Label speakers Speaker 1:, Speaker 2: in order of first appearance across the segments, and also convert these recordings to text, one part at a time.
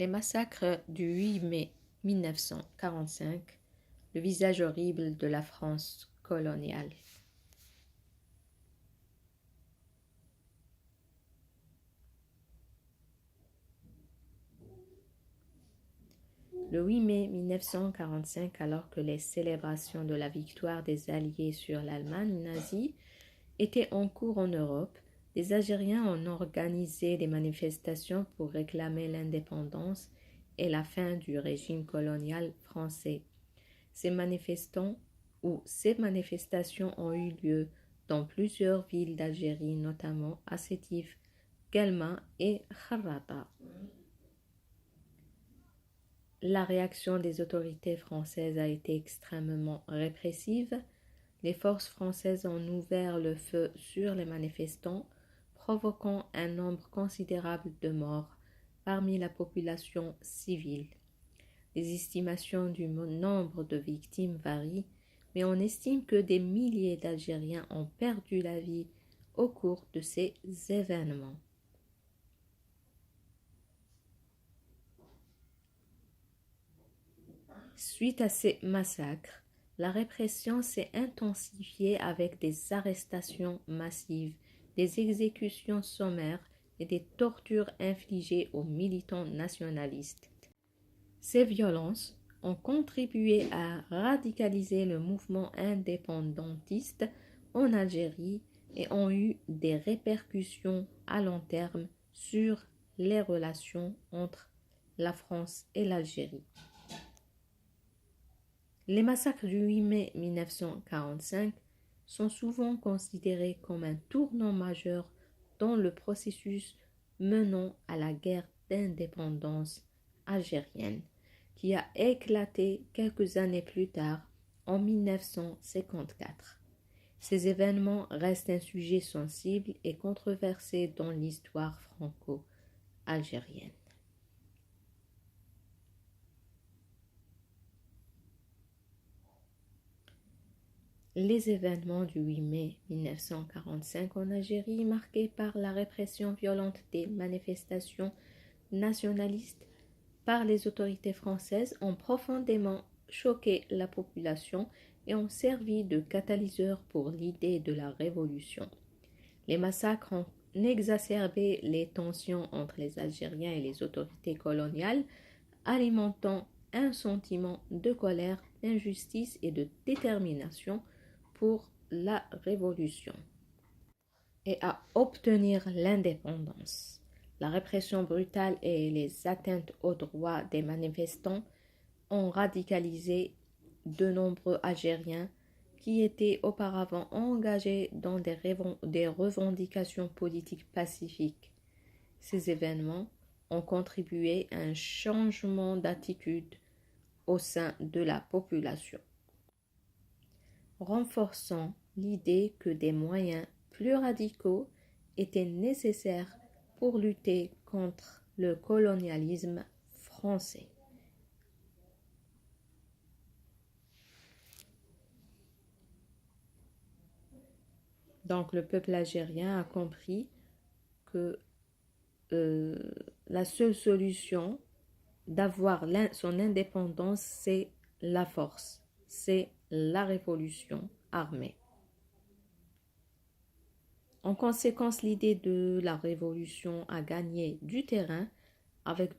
Speaker 1: Les massacres du 8 mai 1945, le visage horrible de la France coloniale. Le 8 mai 1945, alors que les célébrations de la victoire des Alliés sur l'Allemagne nazie étaient en cours en Europe, les Algériens ont organisé des manifestations pour réclamer l'indépendance et la fin du régime colonial français. Ces manifestations ont eu lieu dans plusieurs villes d'Algérie, notamment à Sétif, Guelma et Kharrata. La réaction des autorités françaises a été extrêmement répressive. Les forces françaises ont ouvert le feu sur les manifestants, provoquant un nombre considérable de morts parmi la population civile. Les estimations du nombre de victimes varient, mais on estime que des milliers d'Algériens ont perdu la vie au cours de ces événements. Suite à ces massacres, la répression s'est intensifiée avec des arrestations massives, des exécutions sommaires et des tortures infligées aux militants nationalistes. Ces violences ont contribué à radicaliser le mouvement indépendantiste en Algérie et ont eu des répercussions à long terme sur les relations entre la France et l'Algérie. Les massacres du 8 mai 1945 sont souvent considérés comme un tournant majeur dans le processus menant à la guerre d'indépendance algérienne, qui a éclaté quelques années plus tard, en 1954. Ces événements restent un sujet sensible et controversé dans l'histoire franco-algérienne. Les événements du 8 mai 1945 en Algérie, marqués par la répression violente des manifestations nationalistes par les autorités françaises, ont profondément choqué la population et ont servi de catalyseur pour l'idée de la révolution. Les massacres ont exacerbé les tensions entre les Algériens et les autorités coloniales, alimentant un sentiment de colère, d'injustice et de détermination pour la révolution et à obtenir l'indépendance. La répression brutale et les atteintes aux droits des manifestants ont radicalisé de nombreux Algériens qui étaient auparavant engagés dans des revendications politiques pacifiques. Ces événements ont contribué à un changement d'attitude au sein de la population, renforçant l'idée que des moyens plus radicaux étaient nécessaires pour lutter contre le colonialisme français. Donc le peuple algérien a compris que la seule solution d'avoir son indépendance, c'est la force, c'est la révolution armée. En conséquence, l'idée de la révolution a gagné du terrain avec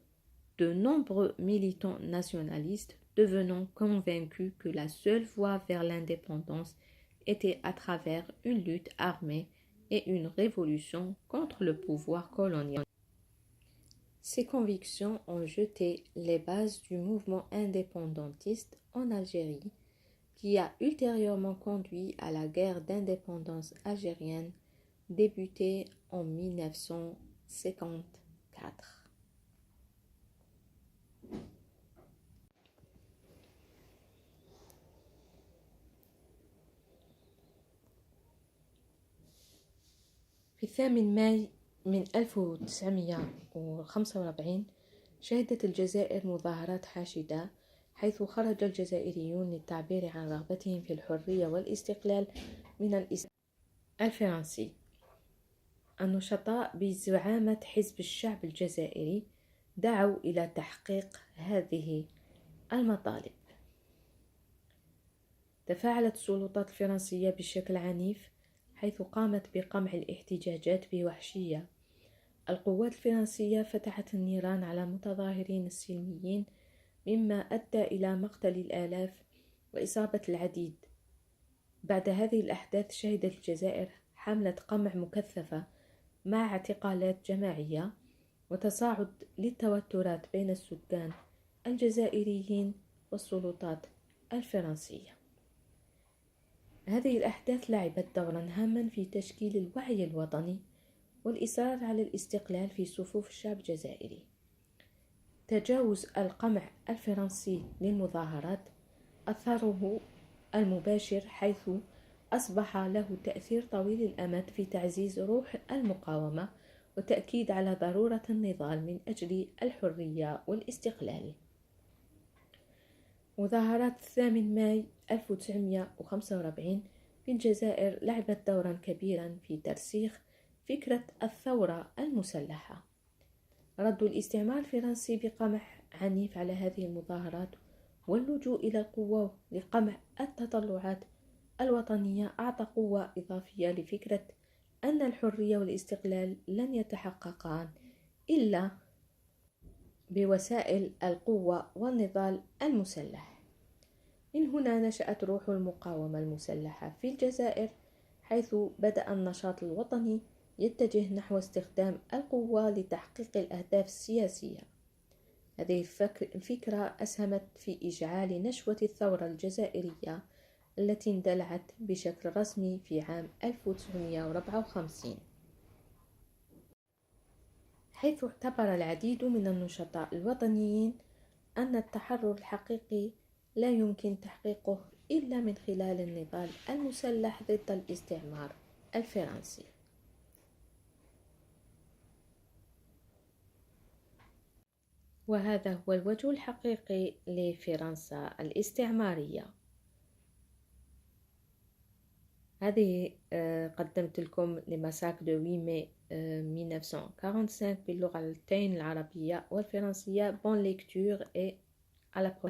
Speaker 1: de nombreux militants nationalistes devenant convaincus que la seule voie vers l'indépendance était à travers une lutte armée et une révolution contre le pouvoir colonial. Ces convictions ont jeté les bases du mouvement indépendantiste en Algérie, qui a ultérieurement conduit à la guerre d'indépendance algérienne débutée en 1954. في 8 ماي من 1945 شهدت الجزائر مظاهرات حاشدة، حيث خرج الجزائريون للتعبير عن رغبتهم في الحرية والاستقلال من الاستعمار الفرنسي. النشطاء بزعامة حزب الشعب الجزائري دعوا إلى تحقيق هذه المطالب. تفاعلت السلطات الفرنسية بشكل عنيف، حيث قامت بقمع الاحتجاجات بوحشية. القوات الفرنسية فتحت النيران على المتظاهرين السلميين، مما أدى إلى مقتل الآلاف وإصابة العديد. بعد هذه الأحداث شهدت الجزائر حملة قمع مكثفة مع اعتقالات جماعية وتصاعد للتوترات بين السكان الجزائريين والسلطات الفرنسية. هذه الأحداث لعبت دورا هاما في تشكيل الوعي الوطني والإصرار على الاستقلال في صفوف الشعب الجزائري. تجاوز القمع الفرنسي للمظاهرات أثره المباشر، حيث أصبح له تأثير طويل الأمد في تعزيز روح المقاومة وتأكيد على ضرورة النضال من أجل الحرية والاستقلال. مظاهرات 8 ماي 1945 في الجزائر لعبت دورا كبيرا في ترسيخ فكرة الثورة المسلحة. رد الاستعمار الفرنسي بقمع عنيف على هذه المظاهرات واللجوء إلى القوة لقمع التطلعات الوطنية أعطى قوة إضافية لفكرة أن الحرية والاستقلال لن يتحققان إلا بوسائل القوة والنضال المسلح. من هنا نشأت روح المقاومة المسلحة في الجزائر، حيث بدأ النشاط الوطني يتجه نحو استخدام القوة لتحقيق الأهداف السياسية. هذه الفكرة أسهمت في إشعال نشوة الثورة الجزائرية التي اندلعت بشكل رسمي في عام 1954، حيث اعتبر العديد من النشطاء الوطنيين أن التحرر الحقيقي لا يمكن تحقيقه إلا من خلال النضال المسلح ضد الاستعمار الفرنسي. وهذا هو الوجه الحقيقي لفرنسا الاستعمارية. هذه قدمت لكم لمساك دو 8 ماي 1945 باللغتين العربية والفرنسية. بون ليكتور et à la prochaine.